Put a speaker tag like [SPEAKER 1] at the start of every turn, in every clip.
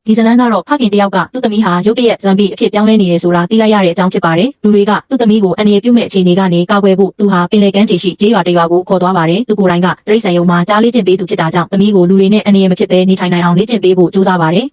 [SPEAKER 1] ဒီဇလန်ကတော့ဖခင်တယောက်ကသူ့သမီးဟာရုတ်တရက်ဇမ်ဘီအဖြစ်ပြောင်းလဲနေတယ်ဆိုတာသိလိုက်ရတဲ့အကြောင်းဖြစ်ပါတယ်လူတွေကသူ့သမီးကိုအန္တရာယ်ပြုမဲ့အခြေအနေကနေကာကွယ်ဖို့သူဟာပင်လယ်ကမ်းခြေရှိကျေးရွာတရွာကိုခေါ်သွားပါတယ်သူကိုယ်တိုင်ကတရိတ်ဆန်ယုံမှာကြားလေ့ကျင့်ပေးသူဖြစ်တာကြောင့်သမီးကိုလူတွေနဲ့အန္တရာယ်မဖြစ်ဘဲနေထိုင်နိုင်အောင်လေ့ကျင့်ပေးဖို့ကြိုးစားပါတယ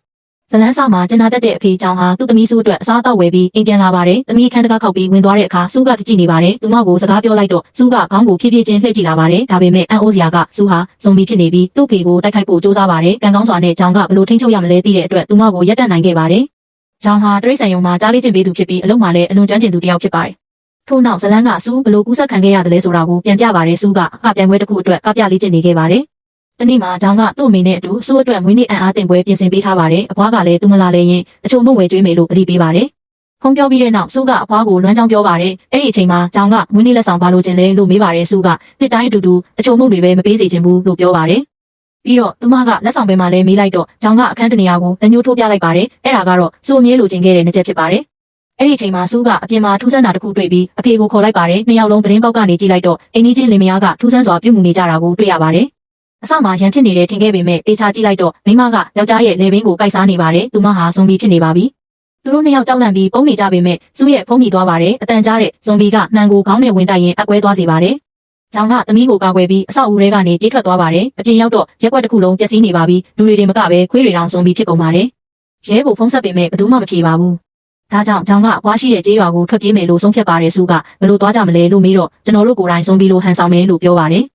[SPEAKER 1] ်ဇလန်းစာမှာကျနာတတ်တဲ့အဖေချောင်းဟာသူ့သမီးစုအတွက်အစားအသောက်ဝယ်ပြီးအိမ်ပြန်လာပါတယ်။သမီးခန်းတကားခောက်ပြီးဝင်သွားတဲ့အခါစုကကြည့်နေပါတယ်။သူမကိုစကားပြောလိုက်တော့စုကခေါင်းကိုဖြည်းဖြည်းချင်းလှည့်ကြည့်လာပါတယ်။ဒါပေမဲ့အန်အိုးစရာကစုဟာဇွန်ဘီဖြစ်နေပြီးသူ့ဖေကိုတိုက်ခိုက်ဖို့ကြိုးစားပါတယ်။ကံကောင်းစွာနဲ့ချောင်းကဘလို့ထိန်းချုပ်ရမလဲသိတဲ့အတွက်သူမကိုရပ်တန့်နိုင်ခဲ့ပါတယ်။ချောင်းဟာတရိတ်ဆန်ယုံမှာကြားလေ့ကျင့်ပေးသူဖြစ်ပြီးအလုံးမှာလည်းအလွန်ကျွမ်းကျင်သူတစ်ယောက်ဖြစ်ပါတယ်။ထို့နောက်ဇလန်းကစုဘလို့ကူးဆက်ခံခဲ့ရတယ်လဲဆိုတာကိုပြန်ပြပါတယ်။စုကအကပြိုင်ပွဲတစ်ခုအတွက်ကပြလေ့ကျင့်နေခဲ့ပါတယ်။တနေ့မှာချောင်းကသူ့အမေနဲ့အတူစုအတွက်မွေးနေ့အံအားတင်ပွဲပြင်ဆင်ပေးထားပါတယ်။အဖွားကလည်းသူမလာလဲရင်အချို့မုတ်ဝဲကျွေးမယ်လို့အတိပေးပါတယ်။ဖုန်းပြောပြီးတဲ့နောက်စုကအဖွားကိုလွမ်းချောင်းပြောပါတယ်။အဲ့ဒီအချိန်မှာချောင်းကမွေးနေ့လက်ဆောင်ပါလို့ခြင်းလဲလို့မေးပါတယ်စုကနှစ်တိုင်းအတူတူအချို့မုတ်တွေပဲမပေးစေချင်ဘူးလို့ပြောပါတယ်။ပြီးတော့သူမကလက်ဆောင်ပဲမှလည်းမေးလိုက်တော့ချောင်းကအခန်းတနေရာကိုလက်ညှိုးထိုးပြလိုက်ပါတယ်။အဲ့ဒါကတော့စုအမြဲလိုချင်ခဲ့တဲ့နှစ်ချက်ဖြစ်ပါတယ်။အဲ့ဒီအချိန်မှာစုကအပြင်မှာထူးဆန်းတာတစ်ခုတွေ့ပြီးအဖေကိုခေါ်လိုက်ပါတယ်။နှစ်ယောက်လုံးပတင်းပေါက်ကနေကြည့်လိုက်တော့အိမ်ကြီးချင်းလင်မယားကထူးဆန်းစွာပြုတ်မှုနေကြတာကိုတွေ့ရပါတယ်။အစမှာရန်ဖြစ်နေတဲ့ထင်ခဲ့ပေမဲ့တေချာကြည့်လိုက်တော့မိမကယောက်ျားရဲ့လေဘင်းကိုကိုက်စားနေပါတယ်။သူမဟာဇွန်ဘီဖြစ်နေပါပြီ။သူတို့နှစ်ယောက်ကြောက်လန့်ပြီးပုံနေကြပေမဲ့စုရဲ့ဖုံးမိသွားပါတယ်။အတန်ကြားတဲ့ဇွန်ဘီကနှံကိုခေါင်းနဲ့ဝင်တိုက်ရင်အကွဲသွားစေပါတယ်။ချောင်းကသမီးကိုကာကွယ်ပြီးအဆောက်အဦထဲကနေပြေးထွက်သွားပါတယ်။အပြင်ရောက်တော့ရက်ွက်တစ်ခုလုံးပျက်စီးနေပါပြီ။လူတွေမကပဲခွေးတွေတောင်ဇွန်ဘီဖြစ်ကုန်ပါတယ်။ရဲကိုဖုံးဆက်ပေမဲ့ဘယ်သူမှမဖြေပါဘူး။ဒါကြောင့်ချောင်းကအဖွားရှိတဲ့ကျေးရွာကိုထွက်ပြေးမယ်လို့ဆုံးဖြတ်ပါတယ်စုကဘယ်လိုသွားကြမလဲလို့မေးတော့ကျွန်တော်တို့ကိုယ်တိုင်ဇွန်ဘီလိုဟန်ဆောင်မယ်လို့ပြောပါတယ်။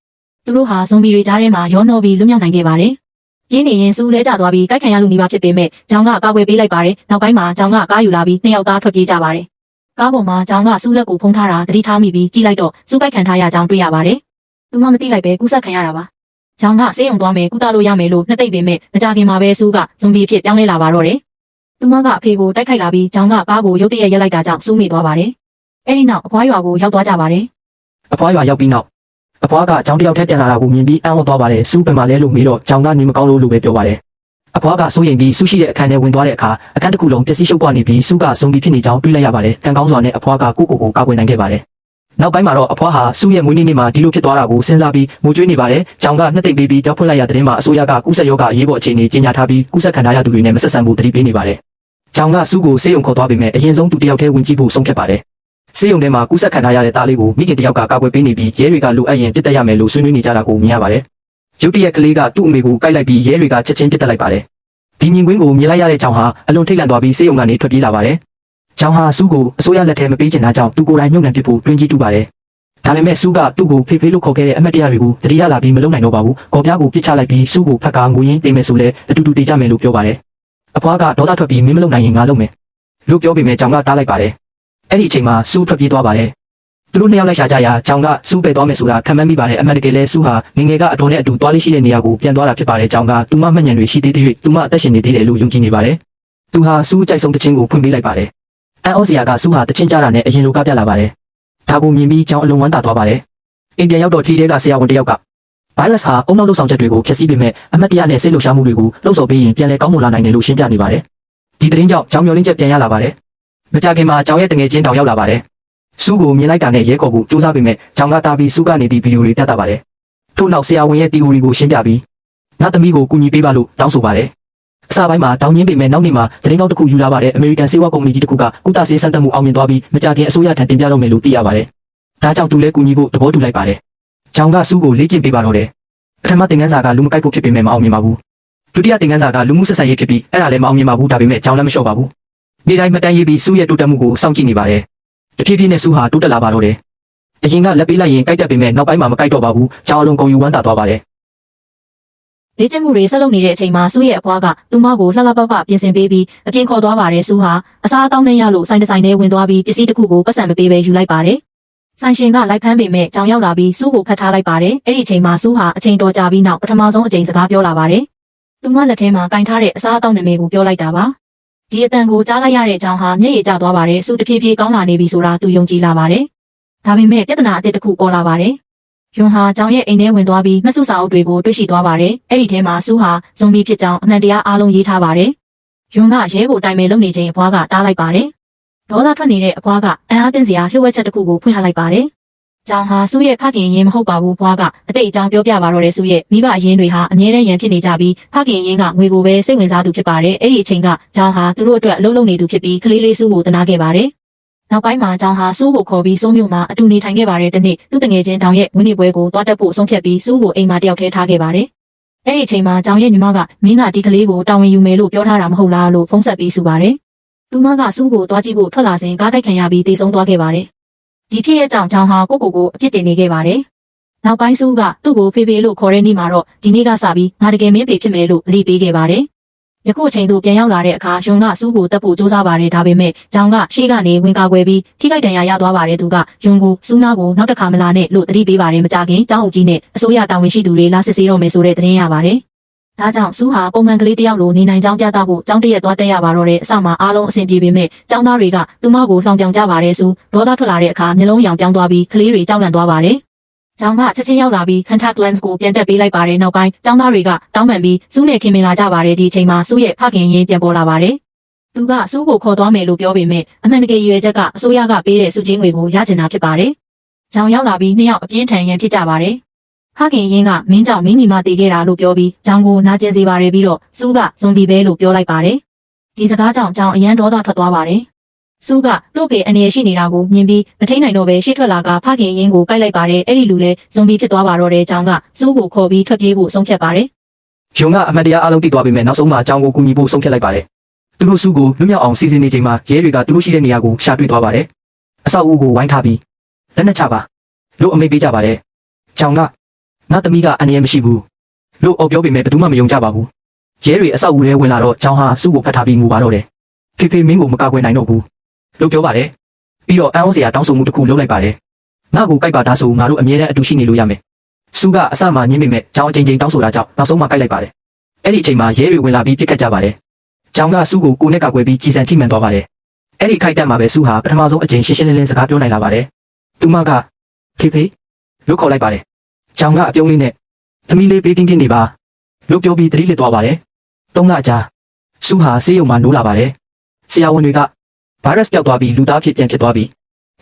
[SPEAKER 1] သူတို့ဟာဇွန်ဘီတွေကြားထဲမှာရောနှောပြီးလွတ်မြောက်နိုင်ခဲ့ပါတယ်။ပြင်းနေရင်စူးလဲကျသွားပြီးတိုက်ခံရလူနေပါဖြစ်ပေမဲ့ချောင်းကကာကွယ်ပေးလိုက်ပါတယ်။နောက်ပိုင်းမှာချောင်းကကားယူလာပြီးနှစ်ယောက်သားထွက်ပြေးကြပါတယ်။ကားပေါ်မှာချောင်းကစူးလက်ကိုဖုံးထားတာတတိထားမိပြီးကြည့်လိုက်တော့စူးကိုက်ခံထားရကြောင်းတွေ့ရပါတယ်။သူမှမသိလိုက်ပဲကူးဆက်ခံရတာပါ။ချောင်းကဆေးရုံသွားမယ်ကုသလို့ရမယ်လို့နှစ်သိမ့်ပေမဲ့မကြခင်မှာပဲစူးကဇွန်ဘီဖြစ်ပြောင်းလဲလာပါတော့တယ်။သူမကအဖေကိုတိုက်ခိုက်လာပြီးချောင်းကကားကိုရုတ်တရက်ရက်လိုက်တာကြောင့်စူးမိသွားပါတယ်။အဲဒီနောက်အဖွားရွာကိုရောက်သွားကြပါတယ်
[SPEAKER 2] ။အဖွားရွာရောက်ပြီးနောက်အဖွားကချောင်းတယောက်ထက်ပြန်လာတာကိုမြင်ပြီးအံ့ဩသွားပါတယ်။စူးပင်မလဲလို့မေးတော့ချောင်းကနေမကောင်းလို့ပဲပြောပါတယ်။အဖွားကစိုးရိမ်ပြီးစူးရှိတဲ့အခန်းထဲဝင်သွားတဲ့အခါအခန်းတစ်ခုလုံးပျက်စီးရှုပ်ပွားနေပြီးစူးကဇွန်ဘီဖြစ်နေကြောင်းတွေးလိုက်ရပါတယ်။ကံကောင်းစွာနဲ့အဖွားကကိုယ့်ကိုယ်ကိုကာကွယ်နိုင်ခဲ့ပါတယ်။နောက်ပိုင်းမှာတော့အဖွားဟာစူးရဲ့မွေးနေ့မှာဒီလိုဖြစ်သွားတာကိုစဉ်းစားပြီးငိုကြွေးနေပါတယ်။ချောင်းကနှစ်သိမ့်ပေးပြီးတောက်ဖွင့်လိုက်ရတဲ့မှာအစိုးရကကူးစက်ရောဂါအရေးပေါ်အခြေအနေကြေညာထားပြီးကူးစက်ခံထားရသူတွေနဲ့မဆက်ဆံဖို့တတိပေးနေပါတယ်။ချောင်းကစူးကိုဆေးရုံခေါ်သွားပေမဲ့အရင်ဆုံးသူတယောက်တည်းဝင်ကြည့်ဖို့ဆုံးဖြတ်ပါတယ်။ဆေးရုံထဲမှာကူးစက်ခံထားရတဲ့သားလေးကိုမိခင်တယောက်ကကာကွယ်ပေးနေပြီးရဲတွေကလိုအပ်ရင်ပြစ်တက်ရမယ်လို့ဆွေးနွေးနေကြတာကိုမြင်ရပါတယ်။ရုတ်တရက်ကလေးကသူ့အမေကိုကိုက်လိုက်ပြီးရဲတွေကချက်ချင်းပြစ်တက်လိုက်ပါတယ်။ဒီမြင်ကွင်းကိုမြင်လိုက်ရတဲ့ချောင်းဟာအလွန်ထိတ်လန့်သွားပြီးဆေးရုံကနေထွက်ပြေးလာပါတယ်။ချောင်းဟာစူးကိုအစိုးရလက်ထဲမပေးချင်တာကြောင့်သူကိုယ်တိုင်မြုပ်နှံပစ်ဖို့တွင်ကြီးတူပါတယ်။ဒါပေမဲ့စူးကသူ့ကိုဖေဖေလို့ခေါ်ခဲ့တဲ့အမတ်တရားတွေကိုတတိယလာပြီးမလုံနိုင်တော့ပါဘူး။ကော်ပြားကိုပြစ်ချလိုက်ပြီးစူးကိုဖက်ကငိုရင်းတိမ်မယ်ဆိုလဲအတူတူတေးကြမယ်လို့ပြောပါတယ်။အဖွားကဒေါသထွက်ပြီးမင်းမလုံနိုင်ရင်ငါလုပ်မယ်လို့ပြောပေမဲ့ချောင်းကတားလိုက်ပါတယ်။အဲ့ဒီအချိန်မှာစူးထွက်ပြေးသွားပါတယ်။သူတို့နှစ်ယောက်လိုက်ရှာကြရာချောင်းကစူးပဲသွားမယ်ဆိုတာခံမှန်းမိပါတယ်။အမှန်တကယ်လဲစူးဟာငငယ်ကအတော်နဲ့အတူသွားလေးရှိတဲ့နေရာကိုပြန်သွားတာဖြစ်ပါတယ်။ချောင်းကသူမမှတ်ဉဏ်တွေရှိသေးသေးသူမအသက်ရှင်နေသေးတယ်လို့ယုံကြည်နေပါတယ်။သူဟာစူးကြိုက်ဆုံးတခြင်းကိုဖွင့်ပေးလိုက်ပါတယ်။အန်ဩစရာကစူးဟာတခြင်းကြတာနဲ့အရင်လိုကပြလာပါတယ်။ဒါကိုမြင်ပြီးချောင်းအလုံးဝမ်းသာသွားပါတယ်။အိမ်ပြန်ရောက်တော့ထီထဲကဆရာဝန်တယောက်ကဗိုင်းရပ်စ်ဟာအုံနောက်လှုပ်ဆောင်ချက်တွေကိုဖျက်ဆီးပေမဲ့အမတ်တရားနဲ့စိတ်လှုပ်ရှားမှုတွေကိုလှုပ်ဆော်ပေးရင်ပြန်လည်ကောင်းမွန်လာနိုင်တယ်လို့ရှင်းပြနေပါတယ်။ဒီသတင်းကြောင့်ချောင်းမျောလင်းချက်ပြန်ရလာပါတယ်။မကြခင်မှာချောင်းရဲ့တငယ်ချင်းတောင်ရောက်လာပါတယ်။စူးကိုမြင်လိုက်တာနဲ့ရဲခေါ်ဖို့စူးစမ်းပေမဲ့ချောင်းကတားပြီးစူးကနေပြီးဗီဒီယိုတွေပြသပါတယ်။ထို့နောက်ဆရာဝန်ရဲ့တီအိုရီကိုရှင်းပြပြီးငါသမီးကိုကူညီပေးပါလို့တောင်းဆိုပါတယ်။အစပိုင်းမှာတောင်းရင်းပေမဲ့နောက်နေ့မှာသတင်းကောက်တစ်ခုယူလာပါတယ်။အမေရိကန်ဆေးဝါးကုမ္ပဏီကြီးတစ်ခုကကုသဆေးစမ်းသပ်မှုအောင်မြင်သွားပြီးမကြခင်အစိုးရထံတင်ပြတော့မယ်လို့သိရပါတယ်။ဒါကြောင့်သူလည်းကူညီဖို့သဘောတူလိုက်ပါတယ်။ချောင်းကစူးကိုလေ့ကျင့်ပေးပါတော့တယ်။ပထမသင်ခန်းစာကလူမကိုက်ဖို့ဖြစ်ပေမဲ့မအောင်မြင်ပါဘူး။ဒုတိယသင်ခန်းစာကလူမှုဆက်ဆံရေးဖြစ်ပြီးအဲ့ဒါလည်းမအောင်မြင်ပါဘူး။ဒါပေမဲ့ချောင်းလည်းမလျှော့ပါဘူး။နေ့တိုင်းမတန်းရေးပြီးစူးရဲ့တိုးတက်မှုကိုစောင့်ကြည့်နေပါတယ်။တဖြည်းဖြည်းနဲ့စူးဟာတိုးတက်လာပါတော့တယ်။အရင်ကလက်ပေးလိုက်ရင်ကိုက်တက်ပေမဲ့နောက်ပိုင်းမှာမကိုက်တော့ပါဘူး။ချောင်းအလုံးကုန်ယူဝမ်းသာသွားပါတယ်
[SPEAKER 1] ။လေ့ကျင့်မှုတွေဆက်လုပ်နေတဲ့အချိန်မှာစူးရဲ့အဖွားကသူမကိုလှလှပပပြင်ဆင်ပေးပြီးအပြင်ခေါ်သွားပါတယ်စူးဟာအစားအသောက်နဲ့ရလို့ဆိုင်တစ်ဆိုင်ထဲဝင်သွားပြီးပစ္စည်းတစ်ခုကိုပတ်စံမပေးဘဲယူလိုက်ပါတယ်။ဆိုင်ရှင်ကလိုက်ဖမ်းပေမဲ့ကြောင်ရောက်လာပြီးစူးကိုဖတ်ထားလိုက်ပါတယ်။အဲ့ဒီအချိန်မှာစူးဟာအချိန်တော်ကြာပြီးနောက်ပထမဆုံးအချိန်စကားပြောလာပါတယ်။သူမလက်ထဲမှာကင်ထားတဲ့အစားအသောက်နာမည်ကိုပြောလိုက်တာပါ။ဒီအတန်ကိုကြားလိုက်ရတဲ့အကြောင်းဟာမျက်ရည်ကျသွားပါတယ်။စူးတဖြည်းဖြည်းကောင်းလာနေပြီဆိုတာသူယုံကြည်လာပါတယ်။ဒါပေမဲ့ပြဿနာအသစ်တစ်ခုပေါ်လာပါတယ်။ယွန်ဟာကြောင်ရဲ့အိမ်ထဲဝင်သွားပြီးမှတ်စုစာအုပ်တွေကိုတွေ့ရှိသွားပါတယ်။အဲ့ဒီထဲမှာစူးဟာဇွန်ဘီဖြစ်ကြောင်းအမှန်တရားအားလုံးရေးထားပါတယ်။ယွန်ကရဲကိုတိုင်မယ်လုပ်နေချိန်အဖွားကတားလိုက်ပါတယ်။ဒေါသထွက်နေတဲ့အဖွားကအံ့အားသင့်စရာလှုပ်ဝက်ချက်တစ်ခုကိုဖွင့်ဟလိုက်ပါတယ် ကြောင်ဟာစုရဲ့ဖခင်ရင်မဟုတ်ပါဘူးဘွားကအတိတ်အကြောင်းပြောပြပါတော့တယ်စုရဲ့မိဘအရင်တွေဟာအမြဲတမ်းရန်ဖြစ်နေကြပြီးဖခင်ရင်ကငွေကိုပဲစိတ်ဝင်စားသူဖြစ်ပါတယ်အဲ့ဒီအချိန်ကကြောင်ဟာသူတို့အတွက်အလုပ်လုပ်နေသူဖြစ်ပြီးကလေးလေးစုကိုတနာခဲ့ပါတယ်နောက်ပိုင်းမှာကြောင်ဟာစုကိုခေါ်ပြီးစုမျိုးမှာအတူနေထိုင်ခဲ့ပါတယ်တနေ့သူတငယ်ချင်းတောင်ရဲ့ဝင်းနေပွဲကိုတွားတက်ဖို့ဆုံးဖြတ်ပြီးစုကိုအိမ်မှာတယောက်ထဲထားခဲ့ပါတယ်အဲ့ဒီအချိန်မှာကြောင်ရဲ့ညီမကမင်းကဒီကလေးကိုတာဝန်ယူမယ်လို့ပြောထားတာမဟုတ်လားလို့ဖုန်းဆက်ပြီးစုပါတယ်သူမကစုကိုတွားကြည့်ဖို့ထွက်လာစဉ်ကားတိုက်ခံရပြီးတေဆုံးသွားခဲ့ပါတယ်ဒီဖြစ်ရဲ့ကြောင့်ကြောင်ဟာကိုကိုအပြစ်တင်နေခဲ့ပါတယ်။နောက်ပိုင်းစုကသူ့ကိုဖေဖေလို့ခေါ်တဲ့နေ့မှာတော့ဒီနေ့ကစပြီးငါတကယ်မင်းဖေဖြစ်မယ်လို့အလေးပေးခဲ့ပါတယ်။ယခုအချိန်သို့ပြန်ရောက်လာတဲ့အခါယွန်ကစုကိုတက်ဖို့ကြိုးစားပါတယ်ဒါပေမဲ့ကြောင်ကရှေ့ကနေဝင်ကာကွယ်ပြီးထိခိုက်ဒဏ်ရာရသွားပါတယ်သူကယွန်ကိုစူးနာကိုနောက်တစ်ခါမလာနဲ့လို့တတိပေးပါတယ်မကြခင်ကျောင်းအုပ်ကြီးနဲ့အစိုးရတာဝန်ရှိသူတွေလာစစ်ဆေးတော့မယ်ဆိုတဲ့သတင်းရပါတယ်။ဒါကြောင့်စုဟာပုံမှန်ကလေးတယောက်လိုနေနိုင်ကြောင်းပြသဖို့ကျောင်းတရက်သွားတက်ရပါတော့တဲ့အစမှာအားလုံးအဆင်ပြေပေမဲ့ကျောင်းသားတွေကသူမကိုလှောင်ပြောင်ကြပါတယ်စုဒေါသထွက်လာတဲ့အခါမျက်လုံးရောင်ပြောင်းသွားပြီးကလေးတွေကြောက်လန့်သွားပါတယ်။ကျောင်းကချက်ချင်းရောက်လာပြီး contact lens ကိုပြန်တက်ပေးလိုက်ပါတယ်နောက်ပိုင်းကျောင်းသားတွေကတောင်းပန်ပြီးစုနဲ့ခင်မင်လာကြပါတယ်ဒီအချိန်မှာစုရဲ့ဖခင်ရင်းပြန်ပေါ်လာပါတယ်။သူကစုကိုခေါ်သွားမယ်လို့ပြောပေမဲ့အမှန်တကယ်ရွယ်ချက်ကအစိုးရကပေးတဲ့စုချင်းငွေကိုရချင်တာဖြစ်ပါတယ်။ကျောင်းရောက်လာပြီးနှစ်ယောက်အပြင်းထန်ရန်ဖြစ်ကြပါတယ်။ဖခင်ရင်းကမင်းကြောင့်မင်းညီမတည်ခဲ့တာလို့ပြောပြီးကျောင်းကိုနာကျင်စေပါတယ်ပြီးတော့စုကဇွန်ဘီပဲလို့ပြောလိုက်ပါတယ်ဒီစကားကြောင့်ကျောင်းအရန်ဒေါသထွက်သွားပါတယ်စုကသူ့ဖေအနေရရှိနေတာကိုမြင်ပြီးမထိန်နိုင်တော့ပဲရှေ့ထွက်လာကဖခင်ရင်းကိုကိုက်လိုက်ပါတယ်အဲ့ဒီလူလဲဇွန်ဘီဖြစ်သွားပါတော့တဲ့ကျောင်းကစုကိုခေါ်ပြီးထွက်ပြေးဖို့ဆုံးဖြတ်ပါတယ်
[SPEAKER 2] ယုံကအမတ်တရားအလုံးသိသွားပြီမဲ့နောက်ဆုံးမှာကျောင်းကိုကူညီဖို့ဆုံးဖြတ်လိုက်ပါတယ်သူတို့စုကိုလွတ်မြောက်အောင်စီစဉ်နေချိန်မှာရဲတွေကသူတို့ရှိတဲ့နေရာကိုရှာတွေ့သွားပါတယ်အဆောက်အဦကိုဝိုင်းထားပြီးလက်နက်ချပါလို့အမိန့်ပေးကြပါတယ်ကျောင်းကငါသမီးကအန္တရာယ်မရှိဘူးလို့အော်ပြောပေမဲ့ဘယ်သူမှမယုံကြပါဘူးရဲတွေအဆောက်အဦထဲဝင်လာတော့ကျောင်းဟာစုကိုဖတ်ထားပြီးငိုပါတော့တယ်ဖေဖေမင်းကိုမကာကွယ်နိုင်တော့ဘူးလို့ပြောပါတယ်ပြီးတော့အန်အောစရာတောင်းဆိုမှုတစ်ခုလုပ်လိုက်ပါတယ်ငါ့ကိုကြိုက်ပါဒါဆိုငါတို့အမြဲတမ်းအတူရှိနေလို့ရမယ်စုကအစမှညှင်းပေမဲ့ကျောင်းအချိန်ချင်းတောင်းဆိုတာကြောင့်နောက်ဆုံးမှကြိုက်လိုက်ပါတယ်အဲ့ဒီအချိန်မှာရဲတွေဝင်လာပြီးပြစ်ခတ်ကြပါတယ်ကျောင်းကစုကိုကိုနဲ့ကာကွယ်ပြီးကြီးစံထိမှန်သွားပါတယ်အဲ့ဒီခိုက်တက်မှာပဲစုဟာပထမဆုံးအချိန်ရှင်းရှင်းလင်းလင်းစကားပြောနိုင်လာပါတယ်သူမကဖေဖေလို့ခေါ်လိုက်ပါတယ်ကျောင်းကအပြုံးလေးနဲ့သမီးလေးပေးကင်းကင်းနေပါလို့ပြောပြီးတတိလစ်သွားပါတယ်။၃ လအကြာစုဟာဆေးရုံမှာနိုးလာပါတယ်။ဆရာဝန်တွေကဗိုင်းရပ်စ်ပျောက်သွားပြီးလူသားဖြစ်ပြန်ဖြစ်သွားပြီ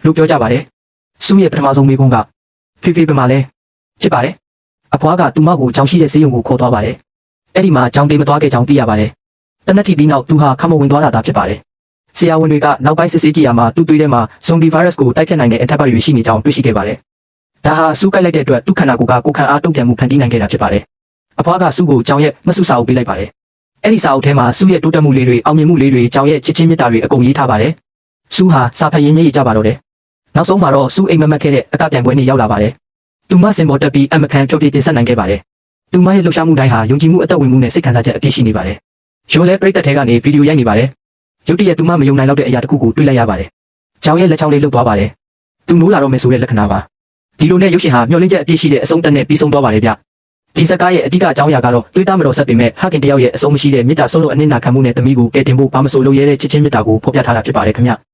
[SPEAKER 2] လို့ပြောကြပါတယ်။စုရဲ့ပထမဆုံးမိကုန်းကဖေဖေမှာလဲဖြစ်ပါတယ်။အဖွားကသူမကိုကျောင်းရှိတဲ့ဆေးရုံကိုခေါ်သွားပါတယ်။အဲ့ဒီမှာကျောင်းသေးမသွားခဲ့ကြောင်းသိရပါတယ်။တနက်ထီပြီးနောက်သူဟာခမဝင်သွားတာဖြစ်ပါတယ်။ဆရာဝန်တွေကနောက်ပိုင်းစစ်ဆေးကြည့်ရမှာသူ့သွေးထဲမှာဇွန်ဘီဗိုင်းရပ်စ်ကိုတိုက်ဖျက်နိုင်တဲ့အထက်ဘက်တွေရှိနေကြောင်းတွေ့ရှိခဲ့ပါတယ်။ဒါဟာစုကိုက်လိုက်တဲ့အတွက်သူ့ခန္ဓာကိုယ်ကကိုယ်ခံအားတုံ့ပြန်မှုဖန်တီးနိုင်ခဲ့တာဖြစ်ပါတယ်။အဖွားကစုကိုကျောင်းရဲ့မဆုစာအုပ်ပေးလိုက်ပါတယ်။အဲ့ဒီစာအုပ်ထဲမှာစုရဲ့တိုးတက်မှုလေးတွေအောင်မြင်မှုလေးတွေကျောင်းရဲ့ချစ်ချင်းမေတ္တာတွေအကုန်ရေးထားပါတယ်။စုဟာစာဖတ်ရင်းရေးကြပါတော့တယ်။နောက်ဆုံးမှာတော့စုအိမ်မက်မက်ခဲ့တဲ့အကပြန်ပွဲနေ့ရောက်လာပါတယ်။သူမစင်ပေါ်တက်ပြီးအမကန်ဖြောပြတင်ဆက်နိုင်ခဲ့ပါတယ်။သူမရဲ့လှုပ်ရှားမှုတိုင်းဟာယုံကြည်မှုအသက်ဝင်မှုနဲ့စိတ်ခံစားချက်အပြည့်ရှိနေပါတယ်။ရိုးလဲပရိသတ်ထဲကနေဗီဒီယိုရိုက်နေပါတယ်။ရုတ်တရက်သူမမယုံနိုင်တော့တဲ့အရာတစ်ခုကိုတွေ့လိုက်ရပါတယ်။ကျောင်းရဲ့လက်ချောင်းလေးလှုပ်သွားပါတယ်။သူနိုးလာတော့မယ်ဆိုတဲ့လက္ခဏာပါ။ဒီလိုနဲ့ရုပ်ရှင်ဟာမျောလင့်ချက်အပြည့်ရှိတဲ့အဆုံးသတ်နဲ့ပြီးဆုံးသွားပါတယ်ဗျ။ဒီဇာတ်ကားရဲ့အဓိကအကြောင်းအရာကတော့တွေးသားမတော်ဆက်ပေမဲ့ဟာကင်တယောက်ရဲ့အဆုံးမရှိတဲ့မေတ္တာဆုံးလို့အနစ်နာခံမှုနဲ့သမီးကိုကယ်တင်ဖို့ဘာမဆိုလုပ်ရတဲ့ချစ်ချင်းမေတ္တာကိုဖော်ပြထားတာဖြစ်ပါတယ်ခင်ဗျ။